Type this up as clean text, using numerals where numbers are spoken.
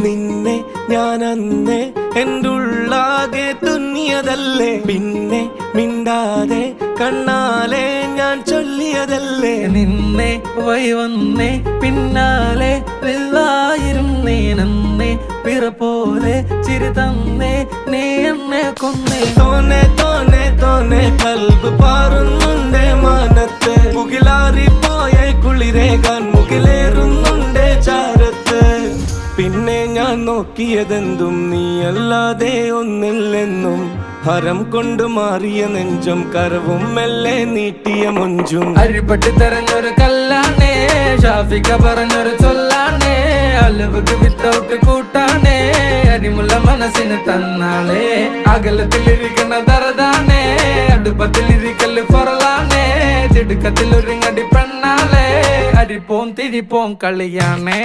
നിന്നെ ഞാൻ അന്നേ എൻ്റെ ഉള്ളാകെ തുന്നിയതല്ലേ, പിന്നെ മിണ്ടാതെ കണ്ണാലെ ഞാൻ ചൊല്ലിയതല്ലേ. നിന്നെ വന്നേ പിന്നാലെ വെള്ളായിരുന്നേ നന്നേ പിറ പോലെ ചിരി തന്നേ നീ എന്നെ കൊന്നേ. തോനെ തോനെ തോനെ കൽബ് പാറുന്നുണ്ട് മാനത്ത്, മുകിലാറിപ്പോയ കുളിരേകാൻ മുകിലേറുന്നുണ്ട് ചാരത്ത്. പിന്നെ ഞാൻ നോക്കിയതെന്തും നീയല്ലാതെ ഒന്നില്ലെന്നും, ഹരം കൊണ്ട് മാറിയ നെഞ്ചും കരവും മെല്ലെ നീട്ടിയ മൊഞ്ചും. അരിപ്പട്ടി തെരഞ്ഞൊരു കല്ലാണേ, ഷാഫിക്ക പറഞ്ഞൊരു ചൊല്ലാണേ, അലവുക്ക് വിത്തൗട്ട് കൂട്ടാണേ, അരിമുള്ള മനസ്സിന് തന്നാളേ. അകലത്തിലിരിക്കണ ദറതാണേ, അടുപ്പത്തിലിരിക്കല് പൊറലാണേ, തിടുക്കത്തിൽ ഒരുങ്ങടി പെണ്ണാളേ, അരിപ്പോം തിരിപ്പോം കളിയാണേ.